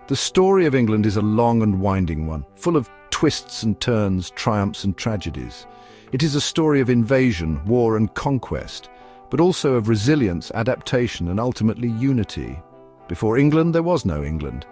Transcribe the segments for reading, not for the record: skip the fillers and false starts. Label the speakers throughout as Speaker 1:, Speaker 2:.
Speaker 1: The story of England is a long and winding one, full of twists and turns, triumphs and tragedies. It is a story of invasion, war and conquest, but also of resilience, adaptation and ultimately unity. Before England, there was no England.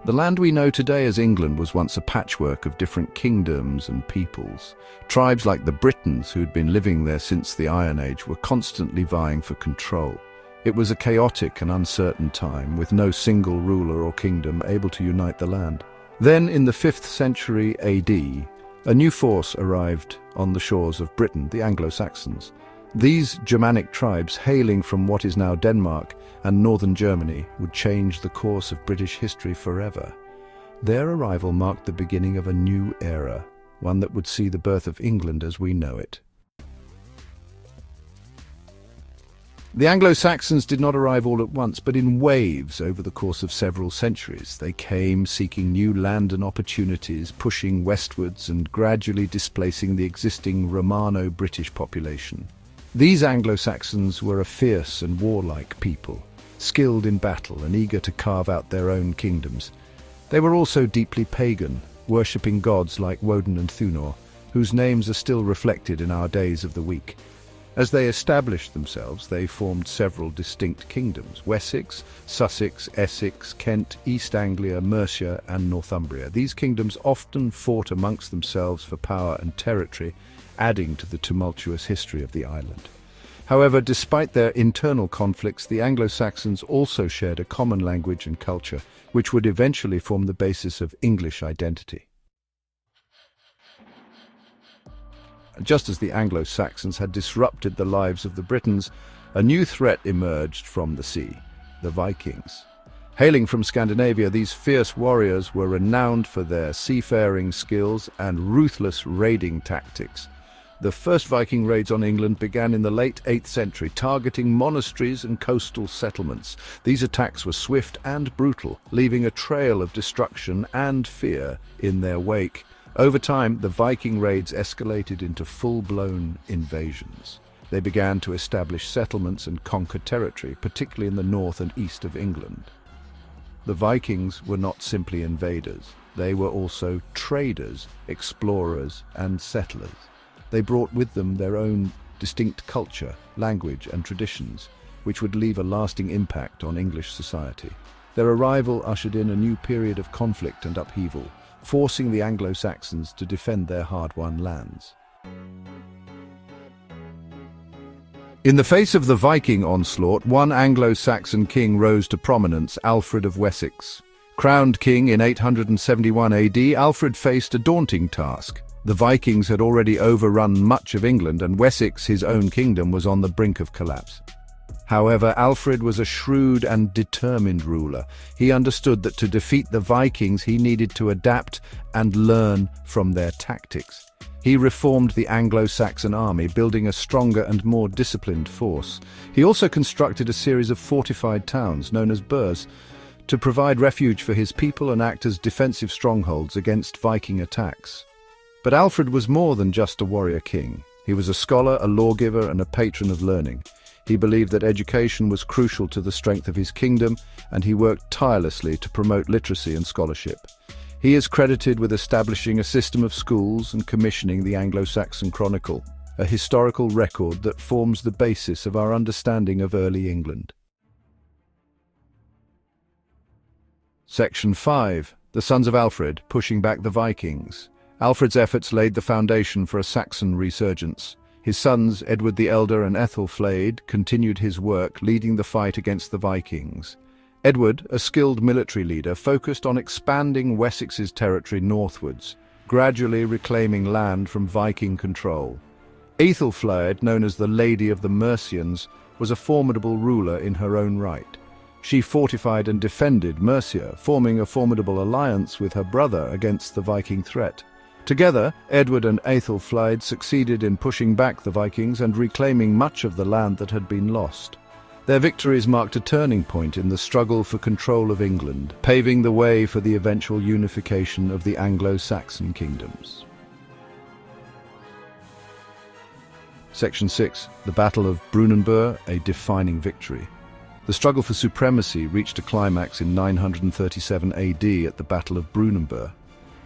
Speaker 1: The land we know today as England was once a patchwork of different kingdoms and peoples. Tribes like the Britons, who'd been living there since the Iron Age, were constantly vying for control. It was a chaotic and uncertain time, with no single ruler or kingdom able to unite the land. Then, in the 5th century AD, a new force arrived on the shores of Britain, the Anglo-Saxons. These Germanic tribes, hailing from what is now Denmark and northern Germany, would change the course of British history forever. Their arrival marked the beginning of a new era, one that would see the birth of England as we know it. The Anglo-Saxons did not arrive all at once, but in waves over the course of several centuries. They came seeking new land and opportunities, pushing westwards and gradually displacing the existing Romano-British population. These Anglo-Saxons were a fierce and warlike people, skilled in battle and eager to carve out their own kingdoms. They were also deeply pagan, worshipping gods like Woden and Thunor, whose names are still reflected in our days of the week. As they established themselves, they formed several distinct kingdoms: Wessex, Sussex, Essex, Kent, East Anglia, Mercia and Northumbria. These kingdoms often fought amongst themselves for power and territory, adding to the tumultuous history of the island. However, despite their internal conflicts, the Anglo-Saxons also shared a common language and culture, which would eventually form the basis of English identity. Just as the Anglo-Saxons had disrupted the lives of the Britons, a new threat emerged from the sea: the Vikings. Hailing from Scandinavia, these fierce warriors were renowned for their seafaring skills and ruthless raiding tactics. The first Viking raids on England began in the late 8th century, targeting monasteries and coastal settlements. These attacks were swift and brutal, leaving a trail of destruction and fear in their wake. Over time, the Viking raids escalated into full-blown invasions. They began to establish settlements and conquer territory, particularly in the north and east of England. The Vikings were not simply invaders. They were also traders, explorers, and settlers. They brought with them their own distinct culture, language, and traditions, which would leave a lasting impact on English society. Their arrival ushered in a new period of conflict and upheaval, forcing the Anglo-Saxons to defend their hard-won lands. In the face of the Viking onslaught, one Anglo-Saxon king rose to prominence: Alfred of Wessex. Crowned king in 871 AD, Alfred faced a daunting task. The Vikings had already overrun much of England, and Wessex, his own kingdom, was on the brink of collapse. However, Alfred was a shrewd and determined ruler. He understood that to defeat the Vikings, he needed to adapt and learn from their tactics. He reformed the Anglo-Saxon army, building a stronger and more disciplined force. He also constructed a series of fortified towns, known as burhs, to provide refuge for his people and act as defensive strongholds against Viking attacks. But Alfred was more than just a warrior king. He was a scholar, a lawgiver, and a patron of learning. He believed that education was crucial to the strength of his kingdom, and he worked tirelessly to promote literacy and scholarship. He is credited with establishing a system of schools and commissioning the Anglo-Saxon Chronicle, a historical record that forms the basis of our understanding of early England. Section 5. The Sons of Alfred, pushing back the Vikings. Alfred's efforts laid the foundation for a Saxon resurgence. His sons, Edward the Elder and Æthelflaed, continued his work, leading the fight against the Vikings. Edward, a skilled military leader, focused on expanding Wessex's territory northwards, gradually reclaiming land from Viking control. Æthelflaed, known as the Lady of the Mercians, was a formidable ruler in her own right. She fortified and defended Mercia, forming a formidable alliance with her brother against the Viking threat. Together, Edward and Æthelflaed succeeded in pushing back the Vikings and reclaiming much of the land that had been lost. Their victories marked a turning point in the struggle for control of England, paving the way for the eventual unification of the Anglo-Saxon kingdoms. Section 6. The Battle of Brunanburh, a defining victory. The struggle for supremacy reached a climax in 937 AD at the Battle of Brunanburh.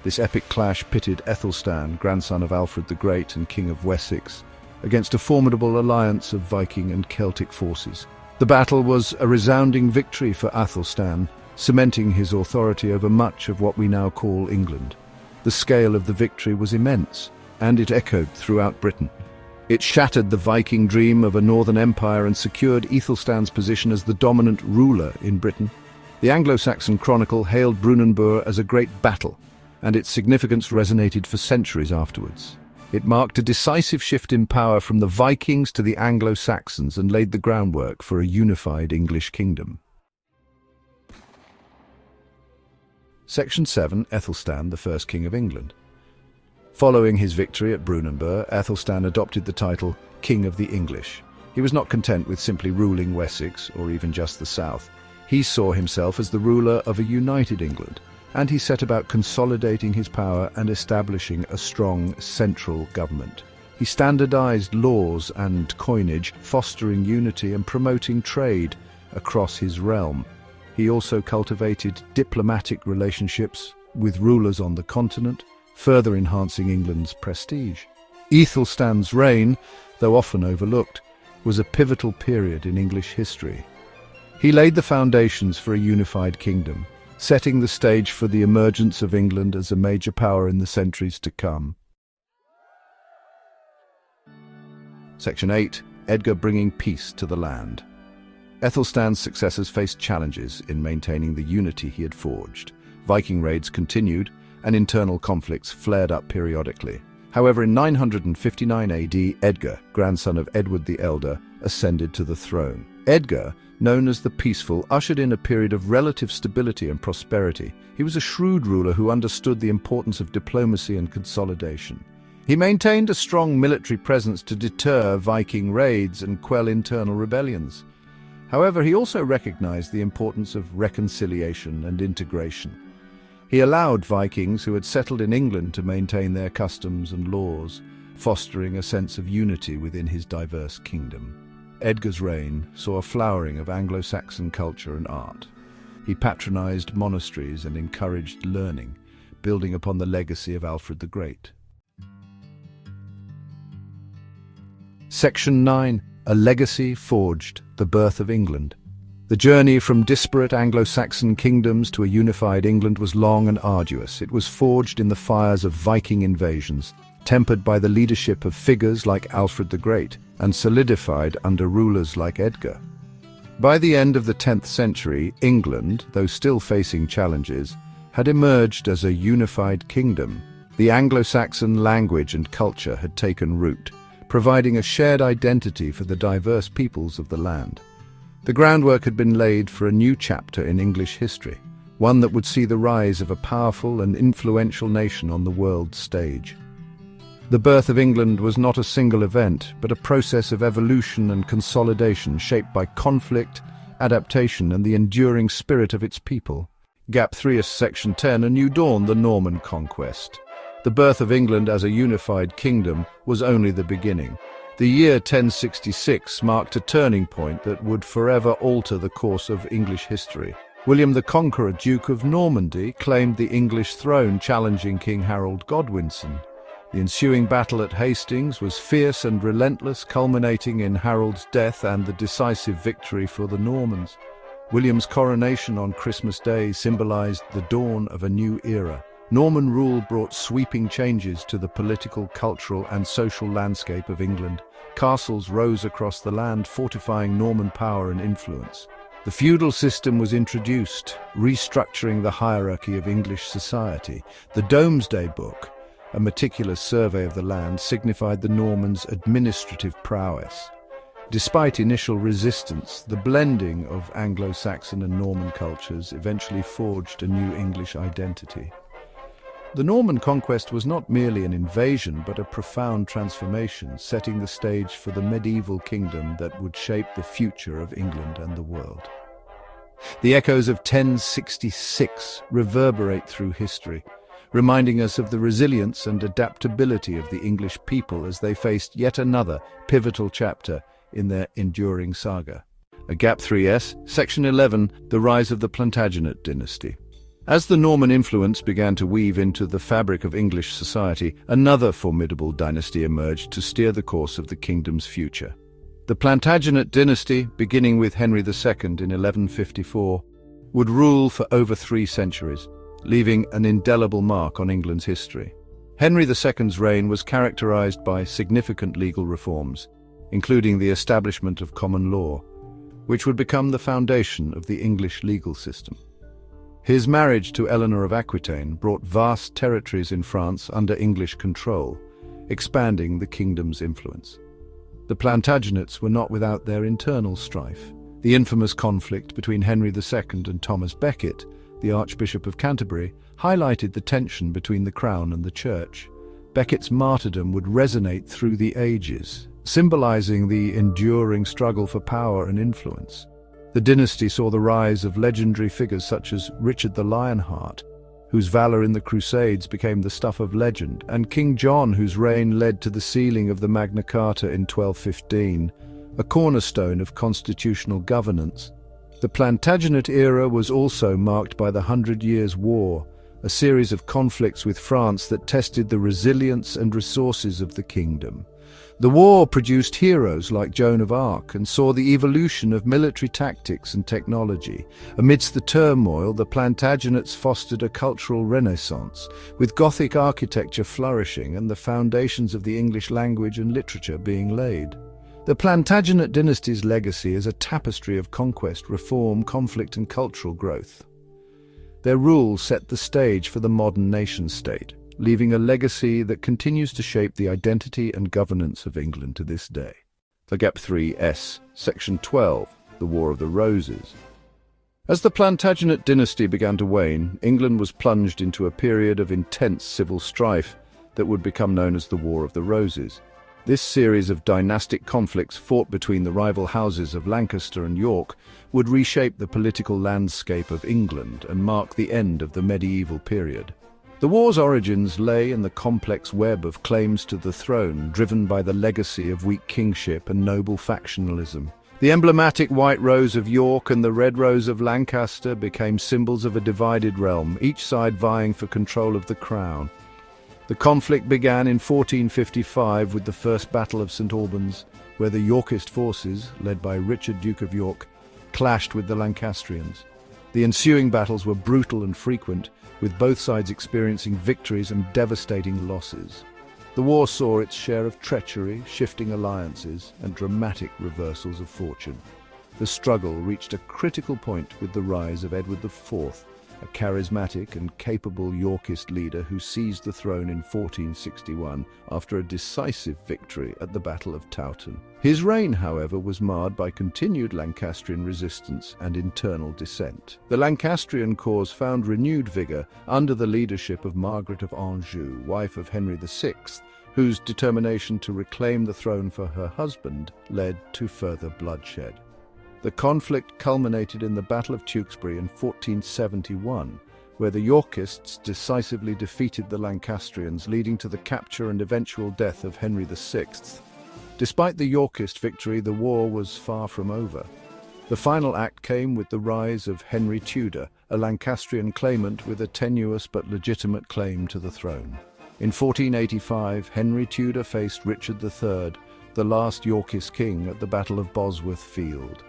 Speaker 1: This epic clash pitted Æthelstan, grandson of Alfred the Great and King of Wessex, against a formidable alliance of Viking and Celtic forces. The battle was a resounding victory for Æthelstan, cementing his authority over much of what we now call England. The scale of the victory was immense, and it echoed throughout Britain. It shattered the Viking dream of a northern empire and secured Æthelstan's position as the dominant ruler in Britain. The Anglo-Saxon Chronicle hailed Brunanburh as a great battle, and its significance resonated for centuries afterwards. It marked a decisive shift in power from the Vikings to the Anglo-Saxons and laid the groundwork for a unified English kingdom. Section 7. Æthelstan, the first King of England. Following his victory at Brunanburh, Æthelstan adopted the title King of the English. He was not content with simply ruling Wessex, or even just the south. He saw himself as the ruler of a united England, and he set about consolidating his power and establishing a strong central government. He standardized laws and coinage, fostering unity and promoting trade across his realm. He also cultivated diplomatic relationships with rulers on the continent, further enhancing England's prestige. Æthelstan's reign, though often overlooked, was a pivotal period in English history. He laid the foundations for a unified kingdom, setting the stage for the emergence of England as a major power in the centuries to come. Section 8. Edgar bringing peace to the land. Æthelstan's successors faced challenges in maintaining the unity he had forged. Viking raids continued, and internal conflicts flared up periodically. However, in 959 AD, Edgar, grandson of Edward the Elder, ascended to the throne. Edgar, known as the Peaceful, ushered in a period of relative stability and prosperity. He was a shrewd ruler who understood the importance of diplomacy and consolidation. He maintained a strong military presence to deter Viking raids and quell internal rebellions. However, he also recognized the importance of reconciliation and integration. He allowed Vikings who had settled in England to maintain their customs and laws, fostering a sense of unity within his diverse kingdom. Edgar's reign saw a flowering of Anglo-Saxon culture and art. He patronized monasteries and encouraged learning, building upon the legacy of Alfred the Great. Section 9. A legacy forged, the birth of England. The journey from disparate Anglo-Saxon kingdoms to a unified England was long and arduous. It was forged in the fires of Viking invasions, tempered by the leadership of figures like Alfred the Great, and solidified under rulers like Edgar. By the end of the 10th century, England, though still facing challenges, had emerged as a unified kingdom. The Anglo-Saxon language and culture had taken root, providing a shared identity for the diverse peoples of the land. The groundwork had been laid for a new chapter in English history, one that would see the rise of a powerful and influential nation on the world stage. The birth of England was not a single event, but a process of evolution and consolidation shaped by conflict, adaptation, and the enduring spirit of its people. Gap 3 is Section 10, A New Dawn, the Norman Conquest. The birth of England as a unified kingdom was only the beginning. The year 1066 marked a turning point that would forever alter the course of English history. William the Conqueror, Duke of Normandy, claimed the English throne, challenging King Harold Godwinson. The ensuing battle at Hastings was fierce and relentless, culminating in Harold's death and the decisive victory for the Normans. William's coronation on Christmas Day symbolized the dawn of a new era. Norman rule brought sweeping changes to the political, cultural, and social landscape of England. Castles rose across the land, fortifying Norman power and influence. The feudal system was introduced, restructuring the hierarchy of English society. The Domesday Book, a meticulous survey of the land, signified the Normans' administrative prowess. Despite initial resistance, the blending of Anglo-Saxon and Norman cultures eventually forged a new English identity. The Norman Conquest was not merely an invasion, but a profound transformation, setting the stage for the medieval kingdom that would shape the future of England and the world. The echoes of 1066 reverberate through history, reminding us of the resilience and adaptability of the English people as they faced yet another pivotal chapter in their enduring saga. Gap 3S, Section 11, the rise of the Plantagenet dynasty. As the Norman influence began to weave into the fabric of English society, another formidable dynasty emerged to steer the course of the kingdom's future. The Plantagenet dynasty, beginning with Henry II in 1154, would rule for over 3 centuries, leaving an indelible mark on England's history. Henry II's reign was characterized by significant legal reforms, including the establishment of common law, which would become the foundation of the English legal system. His marriage to Eleanor of Aquitaine brought vast territories in France under English control, expanding the kingdom's influence. The Plantagenets were not without their internal strife. The infamous conflict between Henry II and Thomas Becket, the Archbishop of Canterbury, highlighted the tension between the crown and the church. Becket's martyrdom would resonate through the ages, symbolizing the enduring struggle for power and influence. The dynasty saw the rise of legendary figures such as Richard the Lionheart, whose valor in the Crusades became the stuff of legend, and King John, whose reign led to the sealing of the Magna Carta in 1215, a cornerstone of constitutional governance. The Plantagenet era was also marked by the 100 Years' War, a series of conflicts with France that tested the resilience and resources of the kingdom. The war produced heroes like Joan of Arc and saw the evolution of military tactics and technology. Amidst the turmoil, the Plantagenets fostered a cultural renaissance, with Gothic architecture flourishing and the foundations of the English language and literature being laid. The Plantagenet dynasty's legacy is a tapestry of conquest, reform, conflict, and cultural growth. Their rule set the stage for the modern nation-state, leaving a legacy that continues to shape the identity and governance of England to this day. The Gap 3S, Section 12, the War of the Roses. As the Plantagenet dynasty began to wane, England was plunged into a period of intense civil strife that would become known as the War of the Roses. This series of dynastic conflicts fought between the rival houses of Lancaster and York would reshape the political landscape of England and mark the end of the medieval period. The war's origins lay in the complex web of claims to the throne, driven by the legacy of weak kingship and noble factionalism. The emblematic White Rose of York and the Red Rose of Lancaster became symbols of a divided realm, each side vying for control of the crown. The conflict began in 1455 with the First Battle of St. Albans, where the Yorkist forces, led by Richard, Duke of York, clashed with the Lancastrians. The ensuing battles were brutal and frequent, with both sides experiencing victories and devastating losses. The war saw its share of treachery, shifting alliances, and dramatic reversals of fortune. The struggle reached a critical point with the rise of Edward IV, a charismatic and capable Yorkist leader who seized the throne in 1461 after a decisive victory at the Battle of Towton. His reign, however, was marred by continued Lancastrian resistance and internal dissent. The Lancastrian cause found renewed vigour under the leadership of Margaret of Anjou, wife of Henry VI, whose determination to reclaim the throne for her husband led to further bloodshed. The conflict culminated in the Battle of Tewkesbury in 1471, where the Yorkists decisively defeated the Lancastrians, leading to the capture and eventual death of Henry VI. Despite the Yorkist victory, the war was far from over. The final act came with the rise of Henry Tudor, a Lancastrian claimant with a tenuous but legitimate claim to the throne. In 1485, Henry Tudor faced Richard III, the last Yorkist king, at the Battle of Bosworth Field.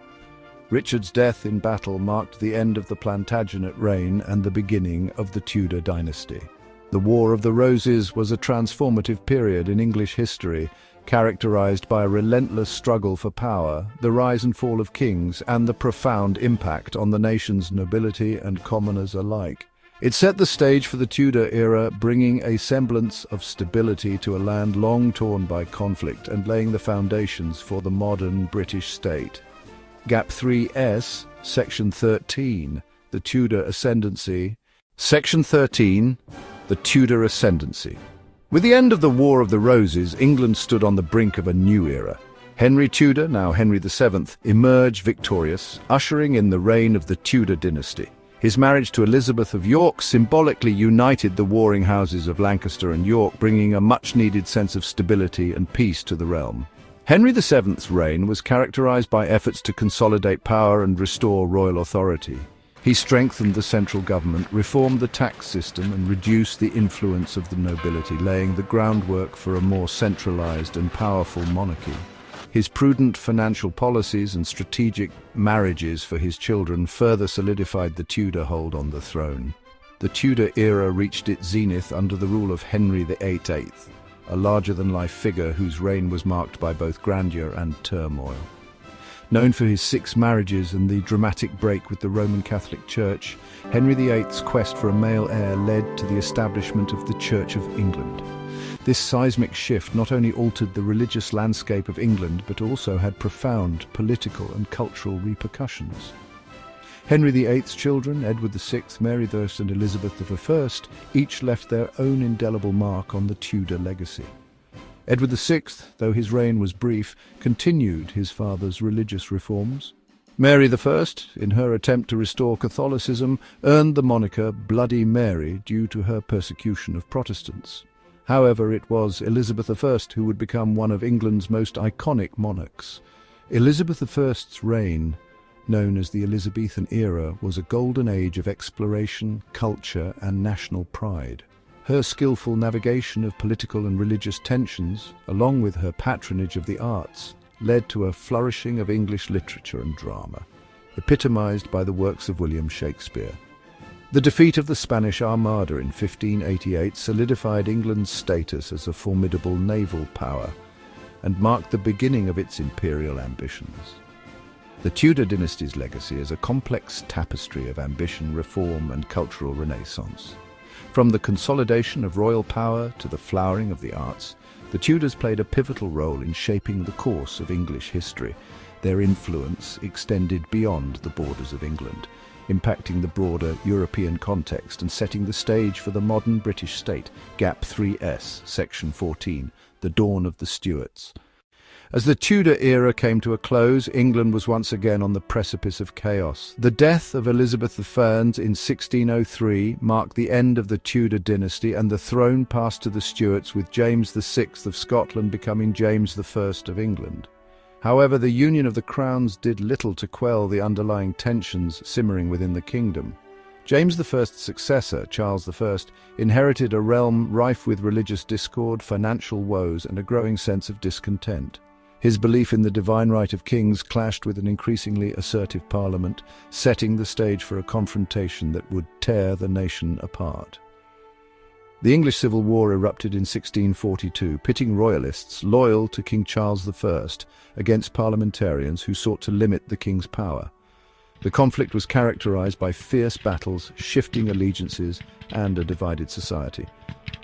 Speaker 1: Richard's death in battle marked the end of the Plantagenet reign and the beginning of the Tudor dynasty. The War of the Roses was a transformative period in English history, characterized by a relentless struggle for power, the rise and fall of kings, and the profound impact on the nation's nobility and commoners alike. It set the stage for the Tudor era, bringing a semblance of stability to a land long torn by conflict and laying the foundations for the modern British state. Gap 3S, Section 13, the Tudor Ascendancy. Section 13, the Tudor Ascendancy. With the end of the War of the Roses, England stood on the brink of a new era. Henry Tudor, now Henry VII, emerged victorious, ushering in the reign of the Tudor dynasty. His marriage to Elizabeth of York symbolically united the warring houses of Lancaster and York, bringing a much-needed sense of stability and peace to the realm. Henry VII's reign was characterized by efforts to consolidate power and restore royal authority. He strengthened the central government, reformed the tax system, and reduced the influence of the nobility, laying the groundwork for a more centralized and powerful monarchy. His prudent financial policies and strategic marriages for his children further solidified the Tudor hold on the throne. The Tudor era reached its zenith under the rule of Henry VIII, a larger-than-life figure whose reign was marked by both grandeur and turmoil. Known for his 6 marriages and the dramatic break with the Roman Catholic Church, Henry VIII's quest for a male heir led to the establishment of the Church of England. This seismic shift not only altered the religious landscape of England, but also had profound political and cultural repercussions. Henry VIII's children, Edward VI, Mary I, and Elizabeth I, each left their own indelible mark on the Tudor legacy. Edward VI, though his reign was brief, continued his father's religious reforms. Mary I, in her attempt to restore Catholicism, earned the moniker Bloody Mary due to her persecution of Protestants. However, it was Elizabeth I who would become one of England's most iconic monarchs. Elizabeth I's reign, known as the Elizabethan era, was a golden age of exploration, culture, and national pride. Her skillful navigation of political and religious tensions, along with her patronage of the arts, led to a flourishing of English literature and drama, epitomized by the works of William Shakespeare. The defeat of the Spanish Armada in 1588 solidified England's status as a formidable naval power and marked the beginning of its imperial ambitions. The Tudor dynasty's legacy is a complex tapestry of ambition, reform, and cultural renaissance. From the consolidation of royal power to the flowering of the arts, the Tudors played a pivotal role in shaping the course of English history. Their influence extended beyond the borders of England, impacting the broader European context and setting the stage for the modern British state. Gap 3S, Section 14, the dawn of the Stuarts. As the Tudor era came to a close, England was once again on the precipice of chaos. The death of Elizabeth I in 1603 marked the end of the Tudor dynasty, and the throne passed to the Stuarts, with James VI of Scotland becoming James I of England. However, the union of the crowns did little to quell the underlying tensions simmering within the kingdom. James I's successor, Charles I, inherited a realm rife with religious discord, financial woes, and a growing sense of discontent. His belief in the divine right of kings clashed with an increasingly assertive parliament, setting the stage for a confrontation that would tear the nation apart. The English Civil War erupted in 1642, pitting royalists loyal to King Charles I against parliamentarians who sought to limit the king's power. The conflict was characterized by fierce battles, shifting allegiances, and a divided society.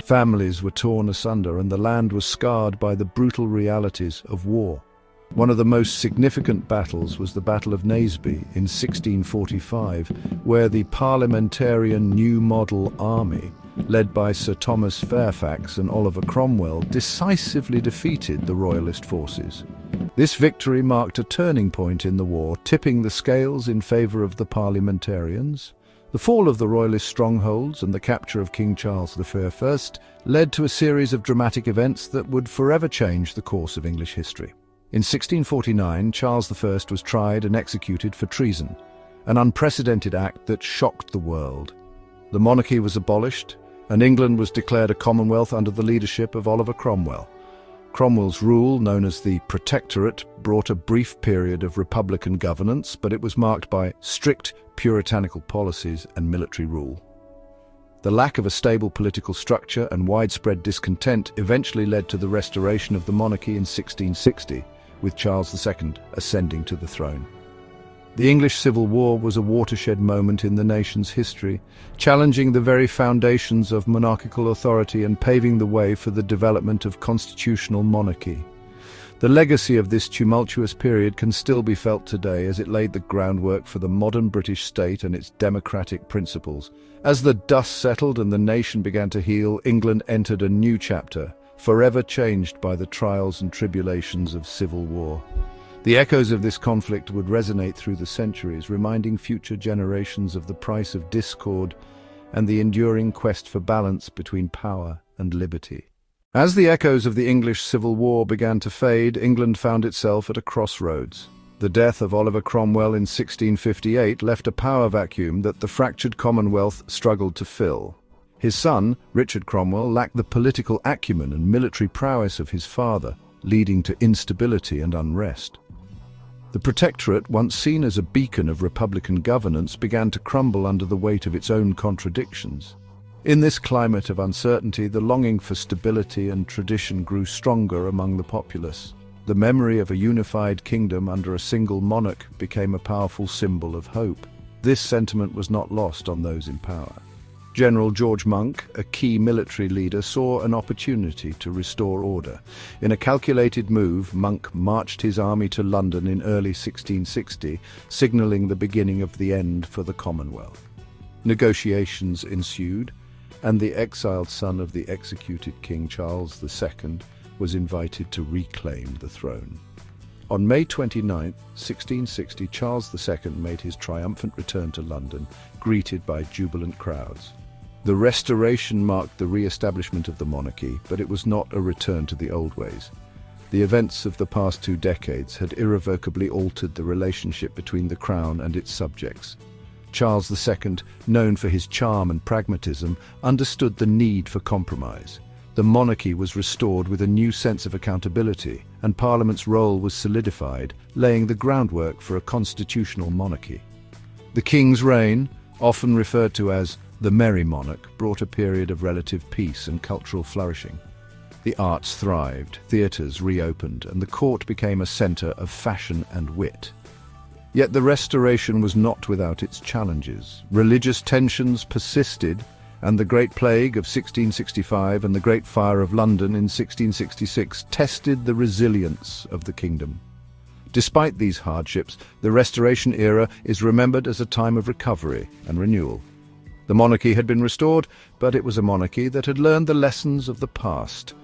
Speaker 1: Families were torn asunder, and the land was scarred by the brutal realities of war. One of the most significant battles was the Battle of Naseby in 1645, where the parliamentarian New Model Army, led by Sir Thomas Fairfax and Oliver Cromwell, decisively defeated the royalist forces. This victory marked a turning point in the war, tipping the scales in favour of the parliamentarians. The fall of the royalist strongholds and the capture of King Charles I led to a series of dramatic events that would forever change the course of English history. In 1649, Charles I was tried and executed for treason, an unprecedented act that shocked the world. The monarchy was abolished, and England was declared a commonwealth under the leadership of Oliver Cromwell. Cromwell's rule, known as the Protectorate, brought a brief period of republican governance, but it was marked by strict puritanical policies and military rule. The lack of a stable political structure and widespread discontent eventually led to the restoration of the monarchy in 1660, with Charles II ascending to the throne. The English Civil War was a watershed moment in the nation's history, challenging the very foundations of monarchical authority and paving the way for the development of constitutional monarchy. The legacy of this tumultuous period can still be felt today, as it laid the groundwork for the modern British state and its democratic principles. As the dust settled and the nation began to heal, England entered a new chapter, forever changed by the trials and tribulations of civil war. The echoes of this conflict would resonate through the centuries, reminding future generations of the price of discord and the enduring quest for balance between power and liberty. As the echoes of the English Civil War began to fade, England found itself at a crossroads. The death of Oliver Cromwell in 1658 left a power vacuum that the fractured Commonwealth struggled to fill. His son, Richard Cromwell, lacked the political acumen and military prowess of his father, leading to instability and unrest. The Protectorate, once seen as a beacon of republican governance, began to crumble under the weight of its own contradictions. In this climate of uncertainty, the longing for stability and tradition grew stronger among the populace. The memory of a unified kingdom under a single monarch became a powerful symbol of hope. This sentiment was not lost on those in power. General George Monk, a key military leader, saw an opportunity to restore order. In a calculated move, Monk marched his army to London in early 1660, signalling the beginning of the end for the Commonwealth. Negotiations ensued, and the exiled son of the executed King Charles II was invited to reclaim the throne. On May 29, 1660, Charles II made his triumphant return to London, greeted by jubilant crowds. The Restoration marked the re-establishment of the monarchy, but it was not a return to the old ways. The events of the past 2 decades had irrevocably altered the relationship between the crown and its subjects. Charles II, known for his charm and pragmatism, understood the need for compromise. The monarchy was restored with a new sense of accountability, and Parliament's role was solidified, laying the groundwork for a constitutional monarchy. The King's reign, often referred to as the Merry Monarch, brought a period of relative peace and cultural flourishing. The arts thrived, theatres reopened, and the court became a centre of fashion and wit. Yet the Restoration was not without its challenges. Religious tensions persisted, and the Great Plague of 1665 and the Great Fire of London in 1666 tested the resilience of the kingdom. Despite these hardships, the Restoration era is remembered as a time of recovery and renewal. The monarchy had been restored, but it was a monarchy that had learned the lessons of the past.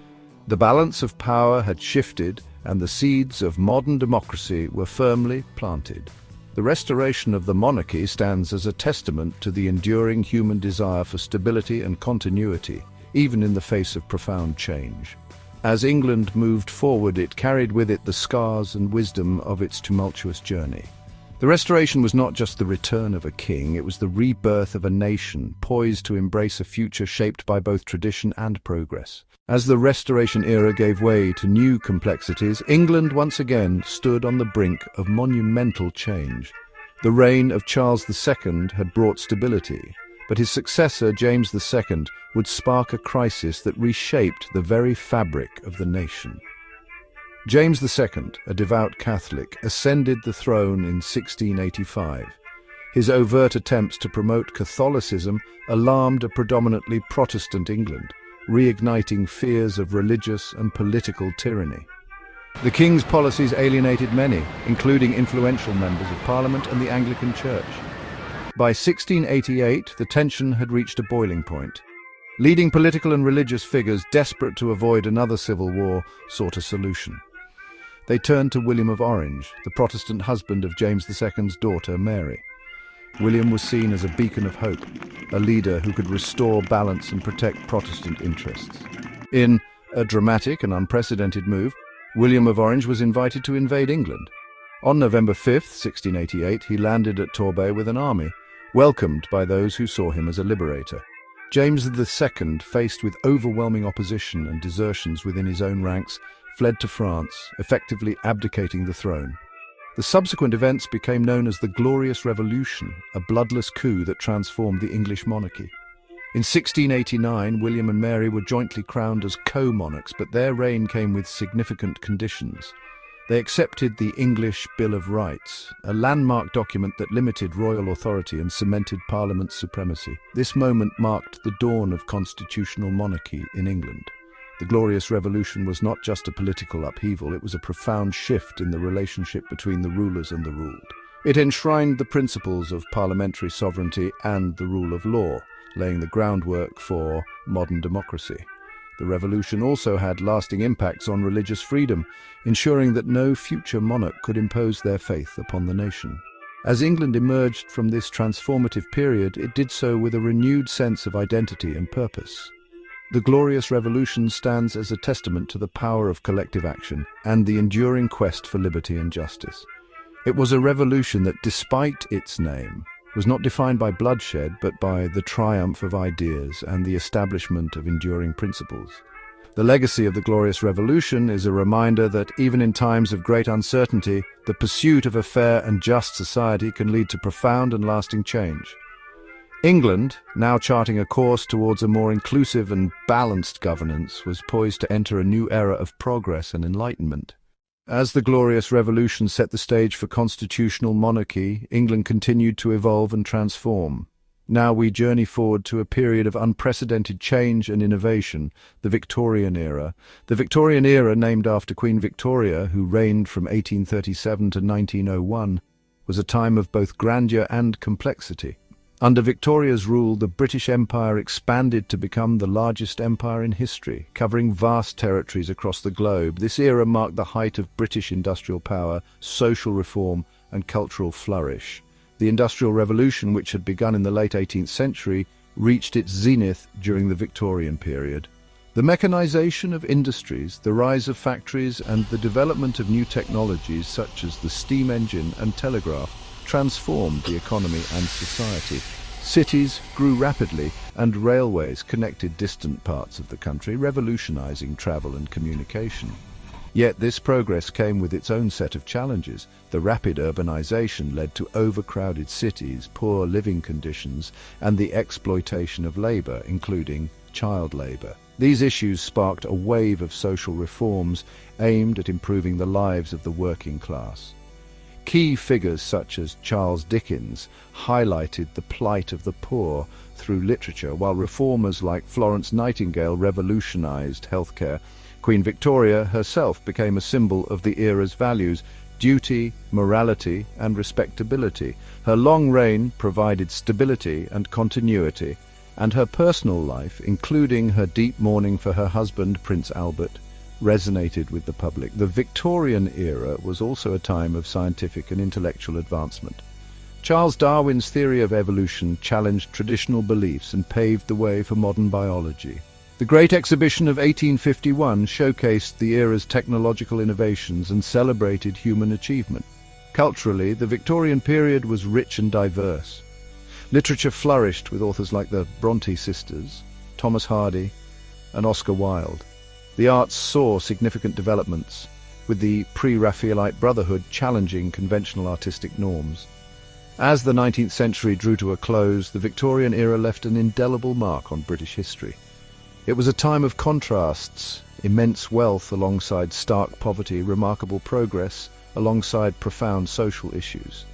Speaker 1: The balance of power had shifted, and the seeds of modern democracy were firmly planted. The restoration of the monarchy stands as a testament to the enduring human desire for stability and continuity, even in the face of profound change. As England moved forward, it carried with it the scars and wisdom of its tumultuous journey. The Restoration was not just the return of a king, it was the rebirth of a nation poised to embrace a future shaped by both tradition and progress. As the Restoration era gave way to new complexities, England once again stood on the brink of monumental change. The reign of Charles II had brought stability, but his successor, James II, would spark a crisis that reshaped the very fabric of the nation. James II, a devout Catholic, ascended the throne in 1685. His overt attempts to promote Catholicism alarmed a predominantly Protestant England, reigniting fears of religious and political tyranny. The king's policies alienated many, including influential members of Parliament and the Anglican Church. By 1688, the tension had reached a boiling point. Leading political and religious figures, desperate to avoid another civil war, sought a solution. They turned to William of Orange, the Protestant husband of James II's daughter, Mary. William was seen as a beacon of hope, a leader who could restore balance and protect Protestant interests. In a dramatic and unprecedented move, William of Orange was invited to invade England. On November 5, 1688, he landed at Torbay with an army, welcomed by those who saw him as a liberator. James II, faced with overwhelming opposition and desertions within his own ranks, fled to France, effectively abdicating the throne. The subsequent events became known as the Glorious Revolution, a bloodless coup that transformed the English monarchy. In 1689, William and Mary were jointly crowned as co-monarchs, but their reign came with significant conditions. They accepted the English Bill of Rights, a landmark document that limited royal authority and cemented Parliament's supremacy. This moment marked the dawn of constitutional monarchy in England. The Glorious Revolution was not just a political upheaval, it was a profound shift in the relationship between the rulers and the ruled. It enshrined the principles of parliamentary sovereignty and the rule of law, laying the groundwork for modern democracy. The revolution also had lasting impacts on religious freedom, ensuring that no future monarch could impose their faith upon the nation. As England emerged from this transformative period, it did so with a renewed sense of identity and purpose. The Glorious Revolution stands as a testament to the power of collective action and the enduring quest for liberty and justice. It was a revolution that, despite its name, was not defined by bloodshed but by the triumph of ideas and the establishment of enduring principles. The legacy of the Glorious Revolution is a reminder that even in times of great uncertainty, the pursuit of a fair and just society can lead to profound and lasting change. England, now charting a course towards a more inclusive and balanced governance, was poised to enter a new era of progress and enlightenment. As the Glorious Revolution set the stage for constitutional monarchy, England continued to evolve and transform. Now we journey forward to a period of unprecedented change and innovation, the Victorian Era. The Victorian Era, named after Queen Victoria, who reigned from 1837 to 1901, was a time of both grandeur and complexity. Under Victoria's rule, the British Empire expanded to become the largest empire in history, covering vast territories across the globe. This era marked the height of British industrial power, social reform, and cultural flourish. The Industrial Revolution, which had begun in the late 18th century, reached its zenith during the Victorian period. The mechanization of industries, the rise of factories, and the development of new technologies such as the steam engine and telegraph transformed the economy and society. Cities grew rapidly, and railways connected distant parts of the country, revolutionizing travel and communication. Yet this progress came with its own set of challenges. The rapid urbanization led to overcrowded cities, poor living conditions, and the exploitation of labor, including child labor. These issues sparked a wave of social reforms aimed at improving the lives of the working class. Key figures such as Charles Dickens highlighted the plight of the poor through literature, while reformers like Florence Nightingale revolutionized healthcare. Queen Victoria herself became a symbol of the era's values: duty, morality, and respectability. Her long reign provided stability and continuity, and her personal life, including her deep mourning for her husband, Prince Albert, resonated with the public. The Victorian era was also a time of scientific and intellectual advancement. Charles Darwin's theory of evolution challenged traditional beliefs and paved the way for modern biology. The Great Exhibition of 1851 showcased the era's technological innovations and celebrated human achievement. Culturally, the Victorian period was rich and diverse. Literature flourished with authors like the Bronte sisters, Thomas Hardy, and Oscar Wilde. The arts saw significant developments, with the pre-Raphaelite Brotherhood challenging conventional artistic norms. As the 19th century drew to a close, the Victorian era left an indelible mark on British history. It was a time of contrasts: immense wealth alongside stark poverty, remarkable progress alongside profound social issues.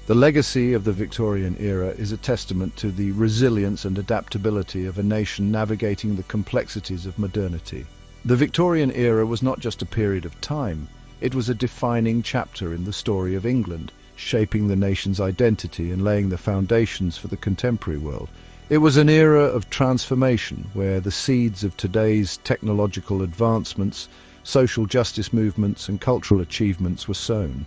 Speaker 1: The legacy of the Victorian era is a testament to the resilience and adaptability of a nation navigating the complexities of modernity. The Victorian era was not just a period of time, it was a defining chapter in the story of England, shaping the nation's identity and laying the foundations for the contemporary world. It was an era of transformation where the seeds of today's technological advancements, social justice movements, and cultural achievements were sown.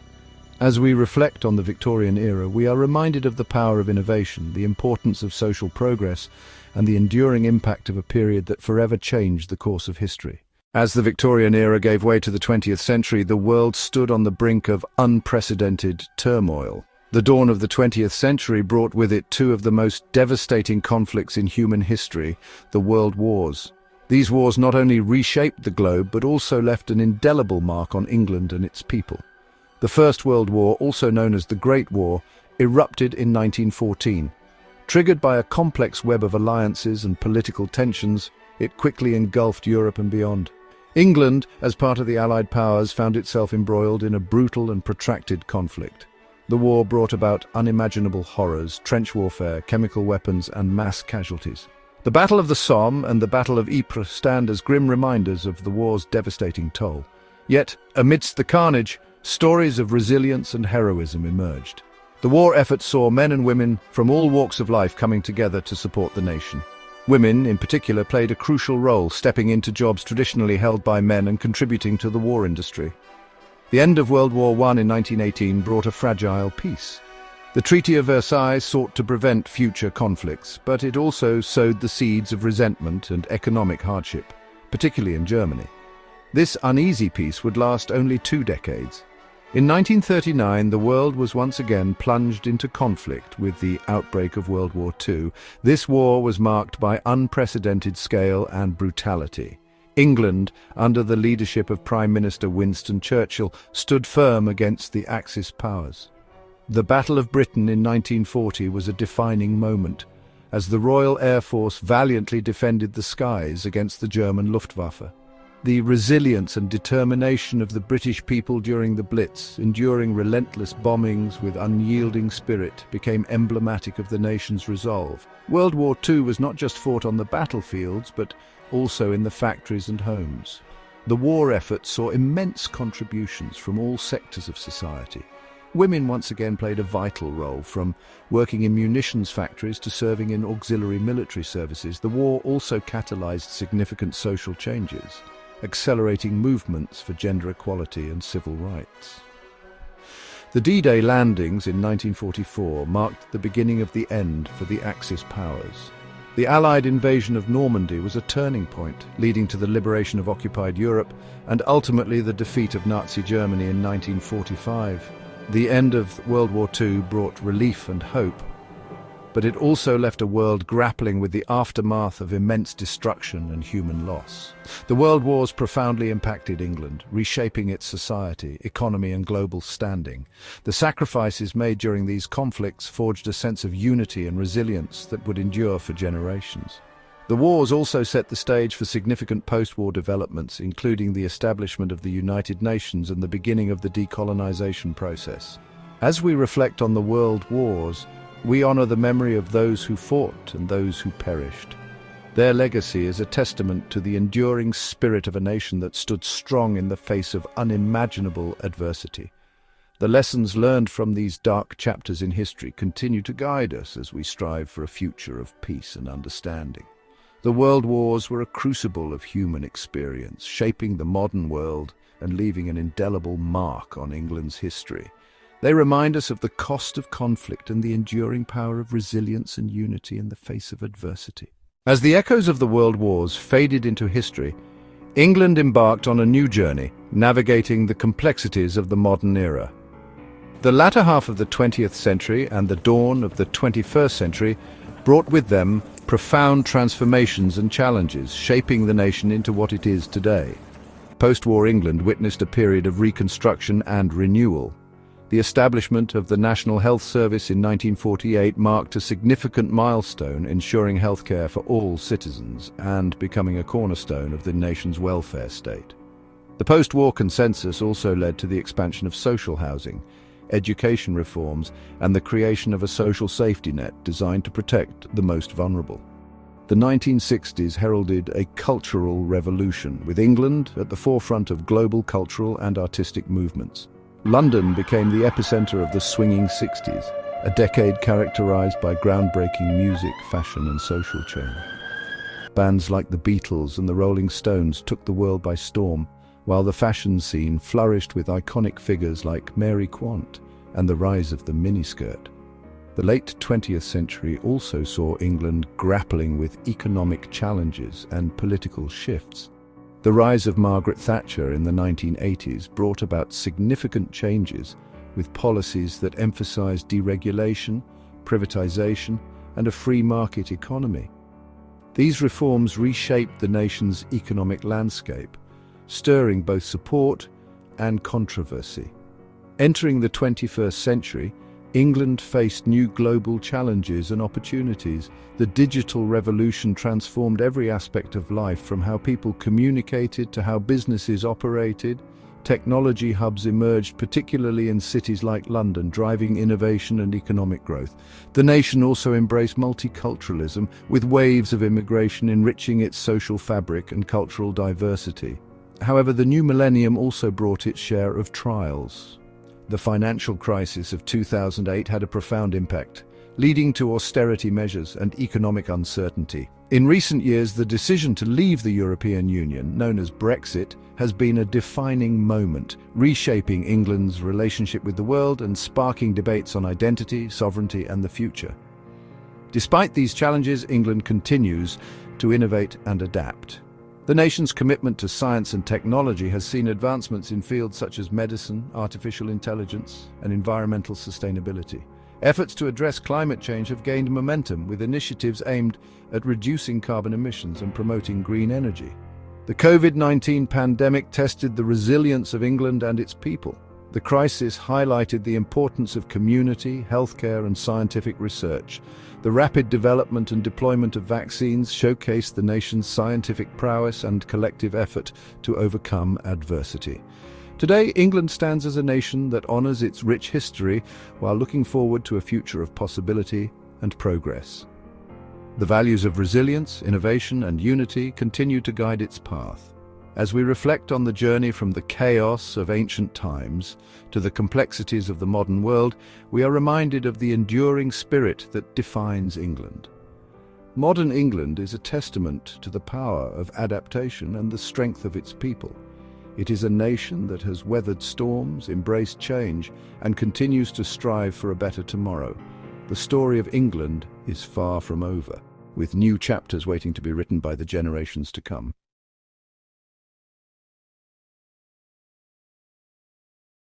Speaker 1: As we reflect on the Victorian era, we are reminded of the power of innovation, the importance of social progress, and the enduring impact of a period that forever changed the course of history. As the Victorian era gave way to the 20th century, the world stood on the brink of unprecedented turmoil. The dawn of the 20th century brought with it two of the most devastating conflicts in human history, the World Wars. These wars not only reshaped the globe, but also left an indelible mark on England and its people. The First World War, also known as the Great War, erupted in 1914. Triggered by a complex web of alliances and political tensions, it quickly engulfed Europe and beyond. England, as part of the Allied powers, found itself embroiled in a brutal and protracted conflict. The war brought about unimaginable horrors: trench warfare, chemical weapons, and mass casualties. The Battle of the Somme and the Battle of Ypres stand as grim reminders of the war's devastating toll. Yet, amidst the carnage, stories of resilience and heroism emerged. The war effort saw men and women from all walks of life coming together to support the nation. Women, in particular, played a crucial role, stepping into jobs traditionally held by men and contributing to the war industry. The end of World War I in 1918 brought a fragile peace. The Treaty of Versailles sought to prevent future conflicts, but it also sowed the seeds of resentment and economic hardship, particularly in Germany. This uneasy peace would last only 2 decades. In 1939, the world was once again plunged into conflict with the outbreak of World War II. This war was marked by unprecedented scale and brutality. England, under the leadership of Prime Minister Winston Churchill, stood firm against the Axis powers. The Battle of Britain in 1940 was a defining moment, as the Royal Air Force valiantly defended the skies against the German Luftwaffe. The resilience and determination of the British people during the Blitz, enduring relentless bombings with unyielding spirit, became emblematic of the nation's resolve. World War II was not just fought on the battlefields, but also in the factories and homes. The war effort saw immense contributions from all sectors of society. Women once again played a vital role, from working in munitions factories to serving in auxiliary military services. The war also catalyzed significant social changes, accelerating movements for gender equality and civil rights. The D-Day landings in 1944 marked the beginning of the end for the Axis powers. The Allied invasion of Normandy was a turning point, leading to the liberation of occupied Europe and ultimately the defeat of Nazi Germany in 1945. The end of World War II brought relief and hope, but it also left a world grappling with the aftermath of immense destruction and human loss. The world wars profoundly impacted England, reshaping its society, economy and global standing. The sacrifices made during these conflicts forged a sense of unity and resilience that would endure for generations. The wars also set the stage for significant post-war developments, including the establishment of the United Nations and the beginning of the decolonization process. As we reflect on the world wars, we honor the memory of those who fought and those who perished. Their legacy is a testament to the enduring spirit of a nation that stood strong in the face of unimaginable adversity. The lessons learned from these dark chapters in history continue to guide us as we strive for a future of peace and understanding. The world wars were a crucible of human experience, shaping the modern world and leaving an indelible mark on England's history. They remind us of the cost of conflict and the enduring power of resilience and unity in the face of adversity. As the echoes of the world wars faded into history, England embarked on a new journey, navigating the complexities of the modern era. The latter half of the 20th century and the dawn of the 21st century brought with them profound transformations and challenges, shaping the nation into what it is today. Post-war England witnessed a period of reconstruction and renewal. The establishment of the National Health Service in 1948 marked a significant milestone, ensuring healthcare for all citizens and becoming a cornerstone of the nation's welfare state. The post-war consensus also led to the expansion of social housing, education reforms, and the creation of a social safety net designed to protect the most vulnerable. The 1960s heralded a cultural revolution, with England at the forefront of global cultural and artistic movements. London became the epicenter of the swinging 60s, a decade characterized by groundbreaking music, fashion, and social change. Bands like the Beatles and the Rolling Stones took the world by storm, while the fashion scene flourished with iconic figures like Mary Quant and the rise of the miniskirt. The late 20th century also saw England grappling with economic challenges and political shifts. The rise of Margaret Thatcher in the 1980s brought about significant changes, with policies that emphasized deregulation, privatization, and a free market economy. These reforms reshaped the nation's economic landscape, stirring both support and controversy. Entering the 21st century, England faced new global challenges and opportunities. The digital revolution transformed every aspect of life, from how people communicated to how businesses operated. Technology hubs emerged, particularly in cities like London, driving innovation and economic growth. The nation also embraced multiculturalism, with waves of immigration enriching its social fabric and cultural diversity. However, the new millennium also brought its share of trials. The financial crisis of 2008 had a profound impact, leading to austerity measures and economic uncertainty. In recent years, the decision to leave the European Union, known as Brexit, has been a defining moment, reshaping England's relationship with the world and sparking debates on identity, sovereignty, and the future. Despite these challenges, England continues to innovate and adapt. The nation's commitment to science and technology has seen advancements in fields such as medicine, artificial intelligence, and environmental sustainability. Efforts to address climate change have gained momentum, with initiatives aimed at reducing carbon emissions and promoting green energy. The COVID-19 pandemic tested the resilience of England and its people. The crisis highlighted the importance of community, healthcare, and scientific research. The rapid development and deployment of vaccines showcased the nation's scientific prowess and collective effort to overcome adversity. Today, England stands as a nation that honors its rich history while looking forward to a future of possibility and progress. The values of resilience, innovation, and unity continue to guide its path. As we reflect on the journey from the chaos of ancient times to the complexities of the modern world, we are reminded of the enduring spirit that defines England. Modern England is a testament to the power of adaptation and the strength of its people. It is a nation that has weathered storms, embraced change, and continues to strive for a better tomorrow. The story of England is far from over, with new chapters waiting to be written by the generations to come.